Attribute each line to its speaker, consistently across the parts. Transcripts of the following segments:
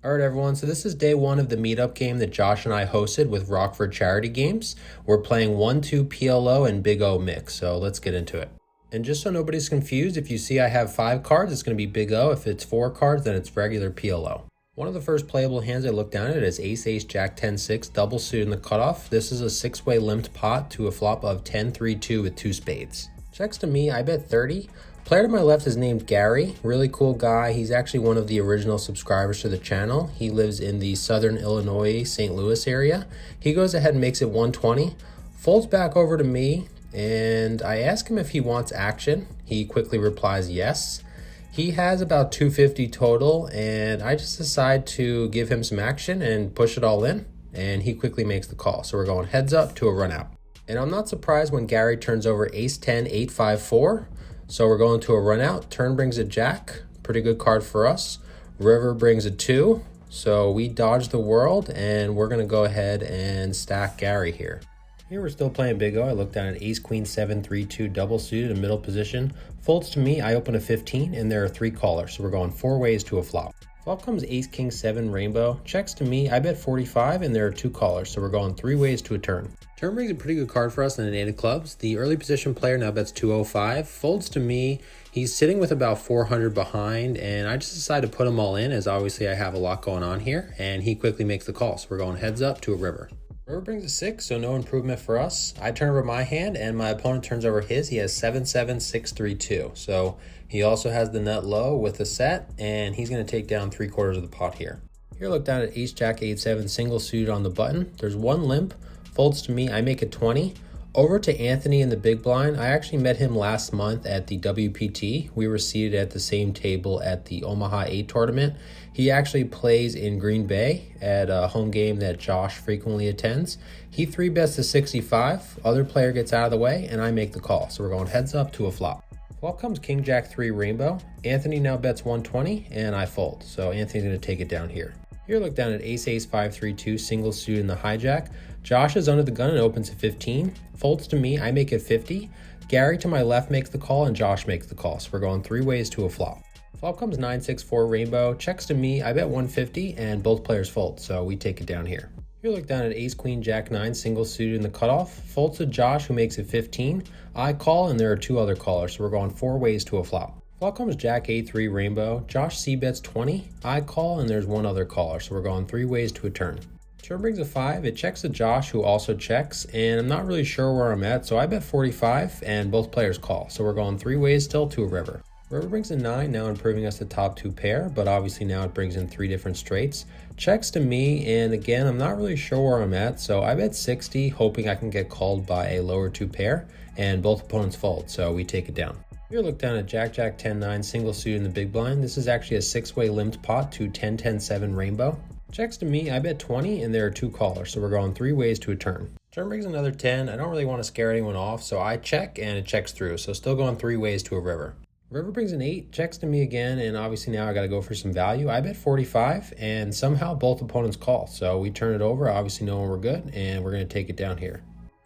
Speaker 1: All right, everyone, so this is day one of the meetup game that Josh and I hosted with Rockford Charity Games. We're playing 1-2 PLO and Big O mix, so let's get into it. And just so nobody's confused, if you see I have 5 cards, it's going to be Big O. If it's 4 cards, then it's regular PLO. One of the first playable hands I looked down at is Ace-Ace Jack-10-6, double suit in the cutoff. This is a 6-way limped pot to a flop of 10-3-2 with 2 spades. Checks to me, I bet 30. Player to my left is named Gary, really cool guy. He's actually one of the original subscribers to the channel. He lives in the southern Illinois, St. Louis area. He goes ahead and makes it 120, folds back over to me, and I ask him if he wants action. He quickly replies yes. He has about 250 total, and I just decide to give him some action and push it all in, and he quickly makes the call. So we're going heads up to a run out. And I'm not surprised when Gary turns over Ace-10, 8-5-4. So we're going to a run out. Turn brings a jack, pretty good card for us. River brings a 2, so we dodge the world, and we're gonna go ahead and stack Gary here. Here we're still playing Big O. I look down at Ace Queen 7-3-2 double suited in middle position. Folds to me, I open a 15, and there are 3 callers, so we're going 4 ways to a flop. Flop comes Ace King 7 rainbow. Checks to me, I bet 45, and there are 2 callers, so we're going 3 ways to a turn. Turn brings a pretty good card for us in an 8 of clubs. The early position player now bets 205, folds to me. He's sitting with about 400 behind, and I just decide to put him all in, as obviously I have a lot going on here, and he quickly makes the call, so we're going heads up to a river. River brings a 6, so no improvement for us. I turn over my hand, and my opponent turns over his. He has 7-7, 6-3-2, so he also has the nut low with the set, and he's going to take down 3/4 of the pot here. Here look down at Ace Jack 8-7 single suited on the button. There's 1 limp. Folds to me, I make it 20. Over to Anthony in the big blind. I actually met him last month at the WPT. We were seated at the same table at the Omaha 8 tournament. He actually plays in Green Bay at a home game that Josh frequently attends. He 3-bets to 65. Other player gets out of the way, and I make the call. So we're going heads up to a flop. Flop comes King Jack 3 rainbow. Anthony now bets 120, and I fold. So Anthony's going to take it down here. Here look down at Ace-Ace 5-3-2 single suit in the hijack. Josh is under the gun and opens at 15. Folds to me, I make it 50. Gary to my left makes the call, and Josh makes the call. So we're going 3 ways to a flop. Flop comes 9-6-4 rainbow. Checks to me, I bet 150, and both players fold, so we take it down here. Here look down at Ace Queen Jack 9 single suited in the cutoff. Folds to Josh, who makes it 15. I call, and there are 2 other callers, so we're going 4 ways to a flop. Flop comes Jack 8-3 rainbow. Josh c-bets 20. I call, and there's 1 other caller, so we're going 3 ways to a turn. Turn brings a 5. It checks to Josh, who also checks, and I'm not really sure where I'm at, so I bet 45, and both players call, so we're going 3 ways still to a river. River brings a 9, now improving us the top 2 pair, but obviously now it brings in 3 different straights. Checks to me, and again, I'm not really sure where I'm at, so I bet 60, hoping I can get called by a lower 2 pair, and both opponents fold, so we take it down. Here look down at Jack Jack 10-9 single suit in the big blind. This is actually a 6-way limped pot to 10-10-7 rainbow. Checks to me, I bet 20, and there are 2 callers, so we're going 3 ways to a turn. Turn brings another 10. I don't really want to scare anyone off, so I check, and it checks through, so still going 3 ways to a river. River brings an 8, checks to me again, and obviously now I got to go for some value. I bet 45, and somehow both opponents call, so we turn it over, obviously knowing we're good, and we're going to take it down here.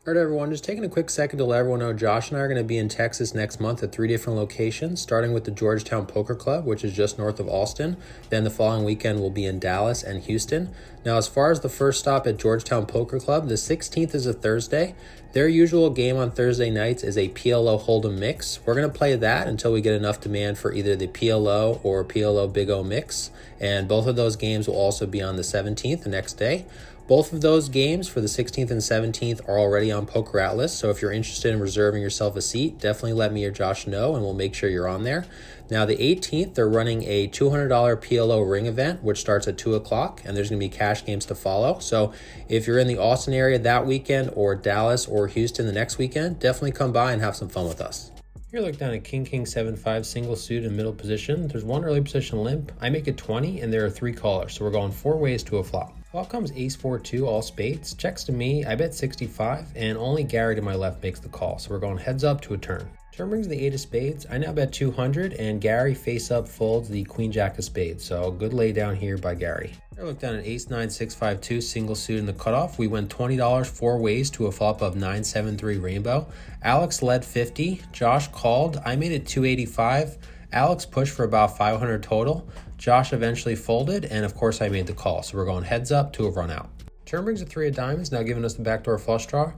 Speaker 1: All right, everyone, just taking a quick second to let everyone know Josh and I are going to be in Texas next month at 3 different locations, starting with the Georgetown Poker Club, which is just north of Austin. Then the following weekend we'll be in Dallas and Houston. Now, as far as the first stop at Georgetown Poker Club, the 16th is a Thursday. Their usual game on Thursday nights is a PLO Hold'em mix. We're going to play that until we get enough demand for either the PLO or PLO Big O mix, and both of those games will also be on the 17th, the next day. Both of those games for the 16th and 17th are already on PokerAtlas, so if you're interested in reserving yourself a seat, definitely let me or Josh know, and we'll make sure you're on there. Now, the 18th, they're running a $200 PLO ring event, which starts at 2 o'clock, and there's going to be cash games to follow. So if you're in the Austin area that weekend, or Dallas or Houston the next weekend, definitely come by and have some fun with us. Here look down at King King 7-5 single suit in middle position. There's 1 early position limp. I make it 20, and there are 3 callers, so we're going 4 ways to a flop. Flop comes Ace 4-2 all spades. Checks to me, I bet 65, and only Gary to my left makes the call, so we're going heads up to a turn. Turn brings the 8 of spades. I now bet 200, and Gary face up folds the Queen Jack of spades, so good lay down here by Gary. I look down at Ace 9 6-5-2 single suit in the cutoff. We went $20 4 ways to a flop of 9-7-3 rainbow. Alex led 50. Josh called. I made it 285. Alex pushed for about 500 total. Josh eventually folded, and of course I made the call. So we're going heads up to a run out. Turn brings a 3 of diamonds, now giving us the backdoor flush draw.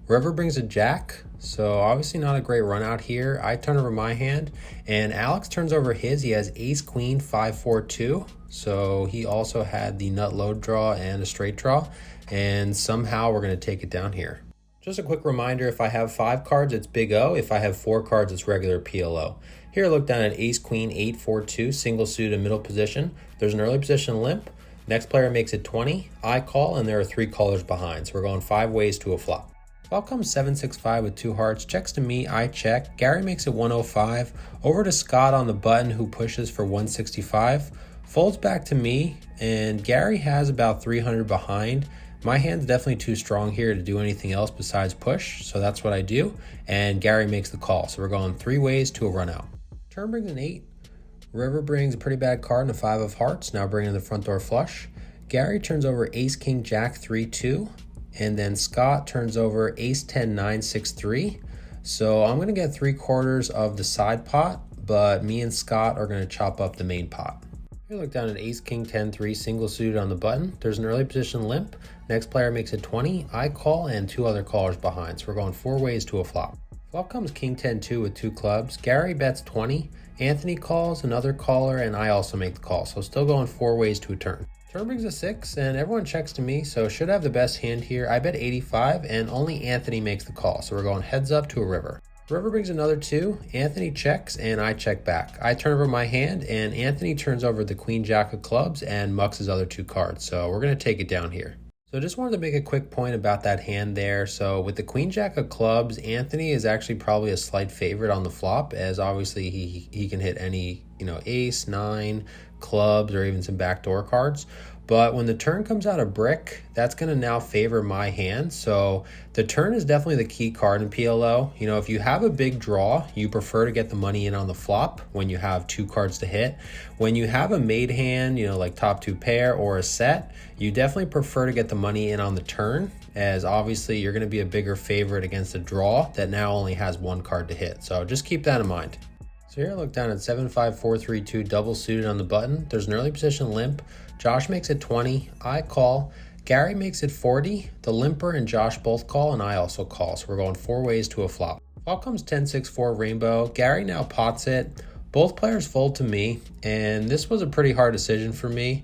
Speaker 1: River brings a jack, so obviously not a great run out here. I turn over my hand, and Alex turns over his. He has ace queen 5-4-2, so he also had the nut load draw and a straight draw, and somehow we're going to take it down here. Just a quick reminder, if I have 5 cards, it's big O. If I have 4 cards, it's regular PLO. Here, look down at ace queen 8-4-2, single suited middle position. There's an early position limp. Next player makes it 20. I call, and there are 3 callers behind, so we're going 5 ways to a flop. Flop comes 7-6-5 with 2 hearts, checks to me, I check. Gary makes it 105, over to Scott on the button who pushes for 165, folds back to me, and Gary has about 300 behind. My hand's definitely too strong here to do anything else besides push, so that's what I do, and Gary makes the call. So we're going 3 ways to a run out. Turn brings an 8. River brings a pretty bad card and a 5 of hearts, now bringing the front door flush. Gary turns over ace king jack 3-2. And then Scott turns over ace 10 9 6-3. So I'm going to get 3/4 of the side pot, but me and Scott are going to chop up the main pot. Here, look down at ace king 10-3, single suited on the button. There's an early position limp. Next player makes it 20. I call, and 2 other callers behind. So we're going 4 ways to a flop. Flop comes king 10-2 with 2 clubs. Gary bets 20. Anthony calls, another caller, and I also make the call. So still going 4 ways to a turn. Turn brings a 6, and everyone checks to me, so should have the best hand here. I bet 85, and only Anthony makes the call, so we're going heads up to a river. River brings another 2. Anthony checks, and I check back. I turn over my hand, and Anthony turns over the queen jack of clubs and mucks his other 2 cards, so we're going to take it down here. So I just wanted to make a quick point about that hand there. So with the queen jack of clubs, Anthony is actually probably a slight favorite on the flop, as obviously he can hit any, ace, 9, clubs, or even some backdoor cards. But when the turn comes out of brick, that's going to now favor my hand. So the turn is definitely the key card in PLO. If you have a big draw, you prefer to get the money in on the flop when you have 2 cards to hit. When you have a made hand, like top 2 pair or a set, you definitely prefer to get the money in on the turn, as obviously you're going to be a bigger favorite against a draw that now only has 1 card to hit. So just keep that in mind. So here, look down at 7-5-4-3-2, double suited on the button. There's an early position limp. Josh makes it 20. I call. Gary makes it 40. The limper and Josh both call, and I also call. So we're going 4 ways to a flop. Flop comes 10-6-4 rainbow. Gary now pots it. Both players fold to me, and this was a pretty hard decision for me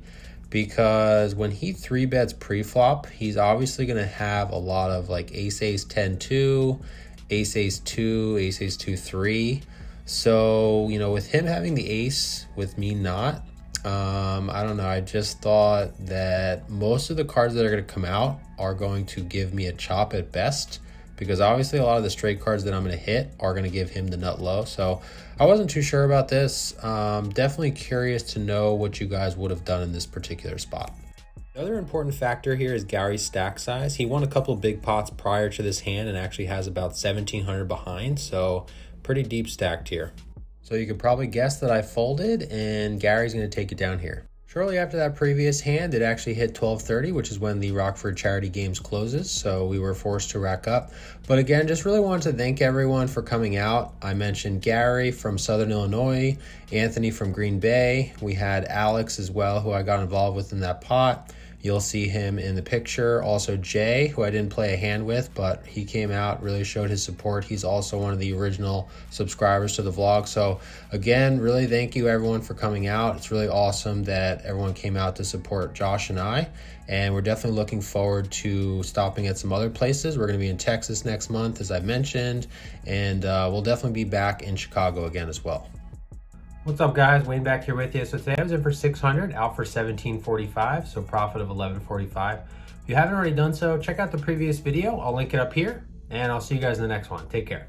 Speaker 1: because when he 3-bets pre-flop, he's obviously going to have a lot of like ace 10-2, ace 2, ace 2-3. So, with him having the ace, with me not, I don't know. I just thought that most of the cards that are going to come out are going to give me a chop at best, because obviously a lot of the straight cards that I'm going to hit are going to give him the nut low. So I wasn't too sure about this. Definitely curious to know what you guys would have done in this particular spot. The other important factor here is Gary's stack size. He won a couple of big pots prior to this hand and actually has about 1,700 behind. So pretty deep stacked here. So you could probably guess that I folded, and Gary's going to take it down here. Shortly after that previous hand, it actually hit 12:30, which is when the Rockford Charity Games closes, so we were forced to rack up. But again, just really wanted to thank everyone for coming out. I mentioned Gary from Southern Illinois, Anthony from Green Bay. We had Alex as well, who I got involved with in that pot. You'll see him in the picture. Also Jay, who I didn't play a hand with, but he came out, really showed his support. He's also one of the original subscribers to the vlog. So again, really thank you everyone for coming out. It's really awesome that everyone came out to support Josh and I. And we're definitely looking forward to stopping at some other places. We're going to be in Texas next month, as I mentioned. And we'll definitely be back in Chicago again as well. What's up, guys? Wayne back here with you. So today I was in for 600, out for 1745, so profit of 1145. If you haven't already done so, check out the previous video. I'll link it up here, and I'll see you guys in the next one. Take care.